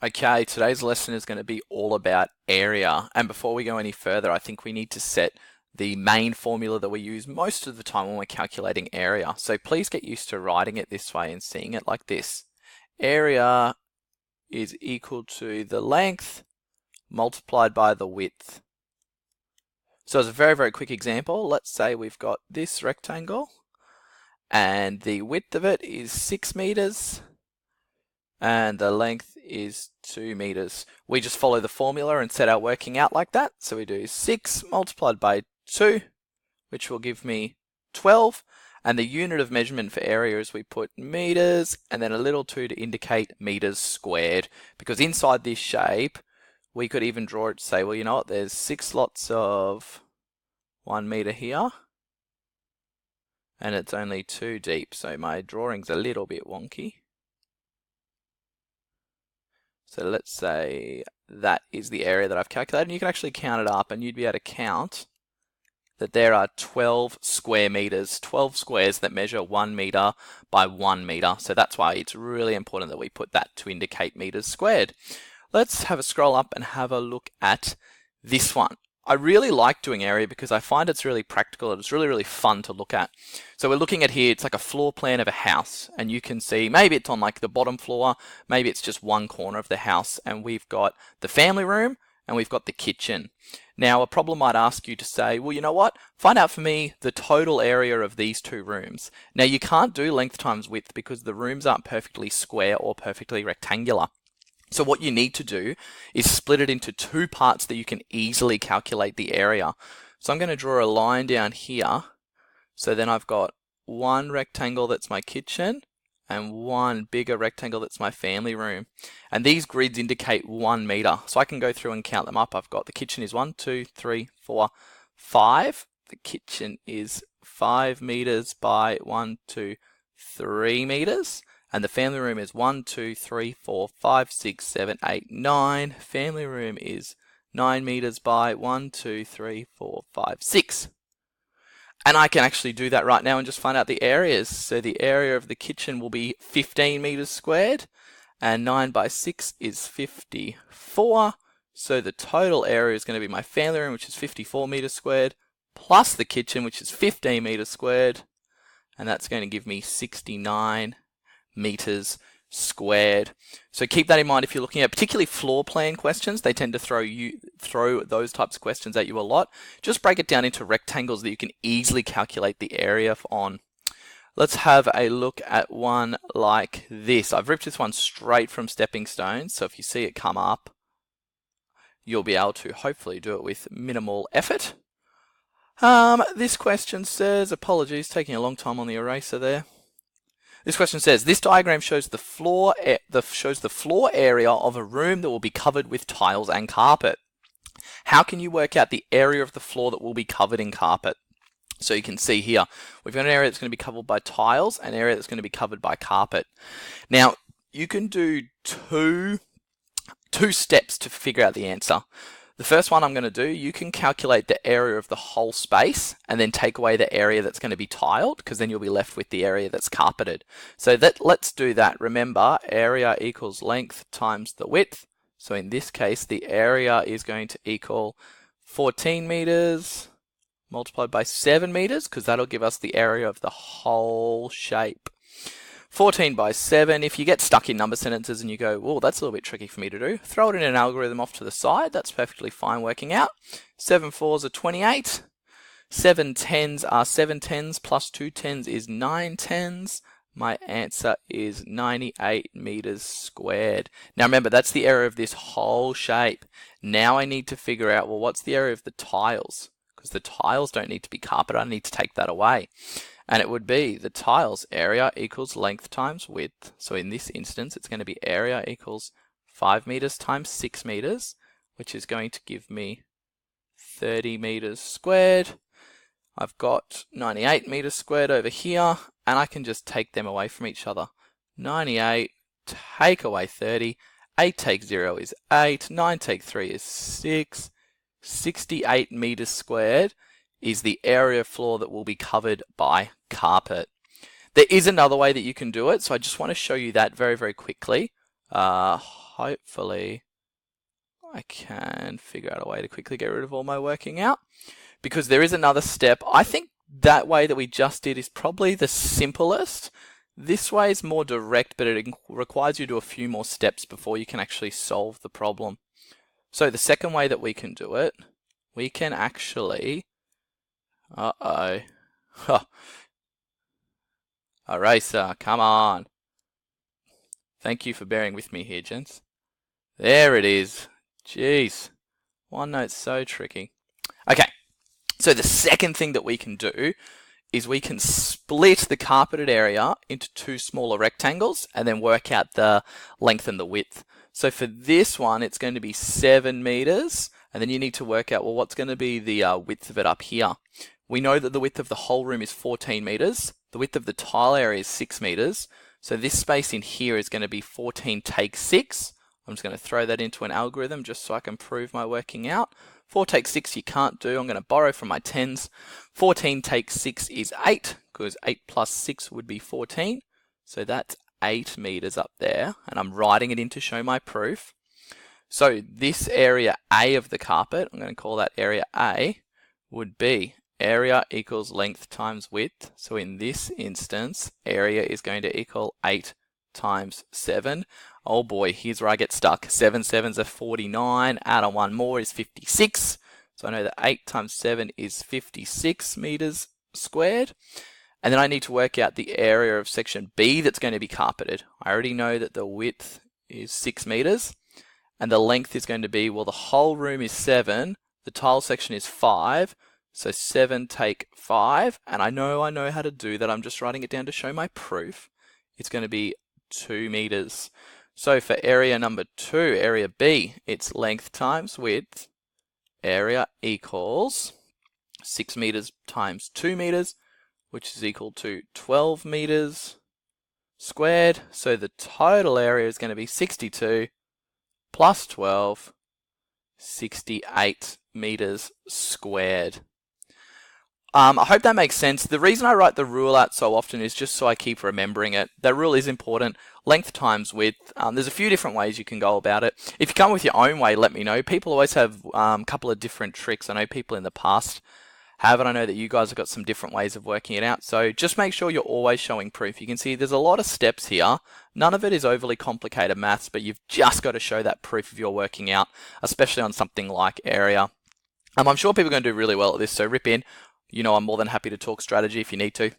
Okay, today's lesson is going to be all about area. And before we go any further, I think we need to set the main formula that we use most of the time when we're calculating area. So please get used to writing it this way and seeing it like this. Area is equal to the length multiplied by the width. So as a very, very quick example, let's say we've got this rectangle and the width of it is 6 meters and the length is 2 meters. We just follow the formula and set our working out like that. So we do 6 multiplied by 2, which will give me 12. And the unit of measurement for area is we put meters and then a little 2 to indicate meters squared. Because inside this shape, we could even draw it to say, well, you know what, there's 6 lots of 1 meter here. And it's only 2 deep, so my drawing's a little bit wonky. So let's say that is the area that I've calculated, and you can actually count it up and you'd be able to count that there are 12 square meters, 12 squares that measure 1 meter by 1 meter. So that's why it's really important that we put that to indicate meters squared. Let's have a scroll up and have a look at this one. I really like doing area because I find it's really practical and it's really, really fun to look at. So we're looking at here, it's like a floor plan of a house, and you can see maybe it's on like the bottom floor, maybe it's just one corner of the house, and we've got the family room and we've got the kitchen. Now a problem might ask you to say, well, you know what, find out for me the total area of these two rooms. Now you can't do length times width because the rooms aren't perfectly square or perfectly rectangular. So what you need to do is split it into two parts that you can easily calculate the area. So I'm going to draw a line down here. So then I've got one rectangle that's my kitchen and one bigger rectangle that's my family room. And these grids indicate 1 meter. So I can go through and count them up. I've got the kitchen is 1, 2, 3, 4, 5. The kitchen is 5 meters by 1, 2, 3 meters. And the family room is 1, 2, 3, 4, 5, 6, 7, 8, 9. Family room is 9 meters by 1, 2, 3, 4, 5, 6. And I can actually do that right now and just find out the areas. So the area of the kitchen will be 15 meters squared, and 9 by 6 is 54. So the total area is going to be my family room, which is 54 meters squared, plus the kitchen, which is 15 meters squared, and that's going to give me 69 meters squared. So keep that in mind if you're looking at particularly floor plan questions. They tend to throw those types of questions at you a lot. Just break it down into rectangles that you can easily calculate the area on. Let's have a look at one like this. I've ripped this one straight from Stepping Stones, so if you see it come up, you'll be able to hopefully do it with minimal effort. This question says, apologies, taking a long time on the eraser there. This question says, this diagram shows the floor area of a room that will be covered with tiles and carpet. How can you work out the area of the floor that will be covered in carpet? So you can see here, we've got an area that's going to be covered by tiles, an area that's going to be covered by carpet. Now, you can do two steps to figure out the answer. The first one I'm going to do, you can calculate the area of the whole space and then take away the area that's going to be tiled, because then you'll be left with the area that's carpeted. So let's do that. Remember, area equals length times the width. So in this case, the area is going to equal 14 meters multiplied by 7 meters, because that'll give us the area of the whole shape. 14 by 7, if you get stuck in number sentences and you go, whoa, that's a little bit tricky for me to do, throw it in an algorithm off to the side. That's perfectly fine working out. 7 4s are 28. 7 10s are 7 10s plus 2 10s is 9 10s. My answer is 98 meters squared. Now remember, that's the area of this whole shape. Now I need to figure out, well, what's the area of the tiles? Because the tiles don't need to be carpet. I need to take that away. And it would be the tiles area equals length times width. So in this instance, it's going to be area equals 5 meters times 6 meters, which is going to give me 30 meters squared. I've got 98 meters squared over here, and I can just take them away from each other. 98, take away 30, 8 take 0 is 8, 9 take 3 is 6, 68 meters squared is the area of floor that will be covered by carpet. There is another way that you can do it, so I just want to show you that very, very quickly. Hopefully I can figure out a way to quickly get rid of all my working out, because there is another step. I think that way that we just did is probably the simplest. This way is more direct, but it requires you to do a few more steps before you can actually solve the problem. So the second way that we can do it, we can actually, eraser, come on. Thank you for bearing with me here, gents. There it is. Jeez, OneNote's so tricky. Okay, so the second thing that we can do is we can split the carpeted area into two smaller rectangles and then work out the length and the width. So for this one, it's going to be 7 meters, and then you need to work out, well, what's going to be the width of it up here. We know that the width of the whole room is 14 meters. The width of the tile area is 6 meters. So this space in here is going to be 14 take 6. I'm just going to throw that into an algorithm just so I can prove my working out. 4 take 6 you can't do. I'm going to borrow from my 10s. 14 take 6 is 8, because 8 plus 6 would be 14. So that's 8 meters up there, and I'm writing it in to show my proof. So this area A of the carpet, I'm going to call that area A, would be area equals length times width. So in this instance, area is going to equal 8 times 7. Oh boy, here's where I get stuck. 7 sevens are 49, add on one more is 56. So I know that 8 times 7 is 56 meters squared. And then I need to work out the area of section B that's going to be carpeted. I already know that the width is 6 meters, and the length is going to be, well, the whole room is 7, the tile section is 5, so 7 take 5, and I know how to do that. I'm just writing it down to show my proof. It's going to be 2 meters. So for area number 2, area B, it's length times width. Area equals 6 meters times 2 meters, which is equal to 12 meters squared. So the total area is going to be 62 plus 12, 68 meters squared. I hope that makes sense. The reason I write the rule out so often is just so I keep remembering it. That rule is important. Length times width. There's a few different ways you can go about it. If you come with your own way, let me know. People always have a couple of different tricks. I know people in the past have, and I know that you guys have got some different ways of working it out. So just make sure you're always showing proof. You can see there's a lot of steps here. None of it is overly complicated maths, but you've just got to show that proof of your working out, especially on something like area. I'm sure people are going to do really well at this, so rip in. You know, I'm more than happy to talk strategy if you need to.